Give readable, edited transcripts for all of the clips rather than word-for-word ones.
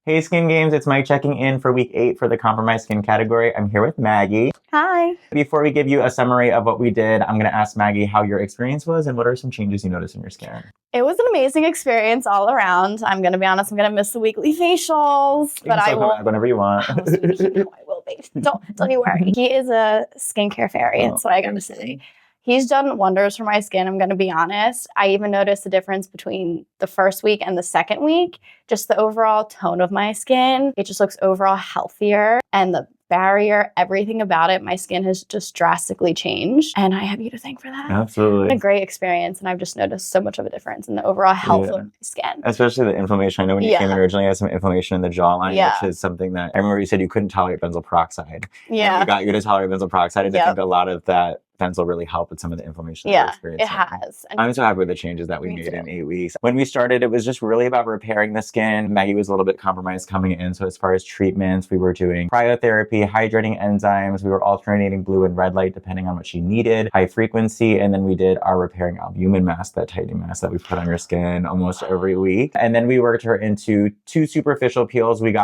Hey Skin Games, it's Mike checking in for week 8 for the compromised skin category. I'm here with Maggie. Hi. Before we give you a summary of what we did, I'm going to ask Maggie how your experience was and what are some changes you noticed in your skin? It was an amazing experience all around. I'm going to be honest, I'm going to miss the weekly facials, but I will. Come back whenever you want. I will be. Don't you worry. He is a skincare fairy, so I got to say. He's done wonders for my skin, I'm going to be honest. I even noticed the difference between the first week and the second week. Just the overall tone of my skin. It just looks overall healthier. And the barrier, everything about it, my skin has just drastically changed. And I have you to thank for that. Absolutely. It's been a great experience. And I've just noticed so much of a difference in the overall health of my skin. Especially the inflammation. I know when you came in originally, you had some inflammation in the jawline, which is something that I remember you said you couldn't tolerate benzoyl peroxide. Yeah. And we got you to tolerate benzoyl peroxide. And I think a lot of that benzoyl really helped with some of the inflammation that you're experiencing. It has. And I'm so happy with the changes that we made in 8 weeks. When we started, it was just really about repairing the skin. Maggie was a little bit compromised coming in. So as far as treatments, we were doing cryotherapy, hydrating enzymes. We were alternating blue and red light depending on what she needed, high frequency. And then we did our repairing albumin mask, that tightening mask that we put on your skin almost every week. And then we worked her into 2 superficial peels. We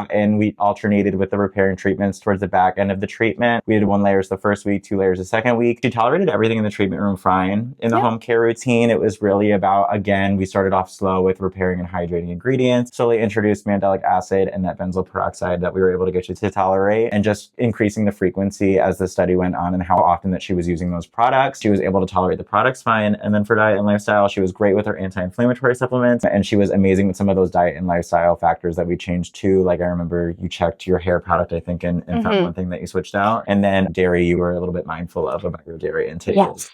alternated with the repairing treatments towards the back end of the treatment. We did 1 layers the first week, 2 layers the second week. She tolerated everything in the treatment room fine. In the home care routine, it was really about, again, we started off slow with repairing and hydrating ingredients, slowly introduced mandelic acid and that benzoyl peroxide that we were able to get you to tolerate, and just increasing the frequency as the study went on and how often that she was using those products. She was able to tolerate the products fine. And then for diet and lifestyle, she was great with her anti-inflammatory supplements, and she was amazing with some of those diet and lifestyle factors that we changed too. Like I remember you checked your hair product, I think, and found one thing that you switched out. And then dairy, you were a little bit mindful of about your dairy intake. Yes.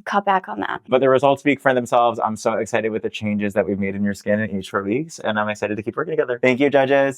Cut back on that. But the results speak for themselves. I'm so excited with the changes that we've made in your skin in each 4 weeks, and I'm excited to keep working together. Thank you, judges.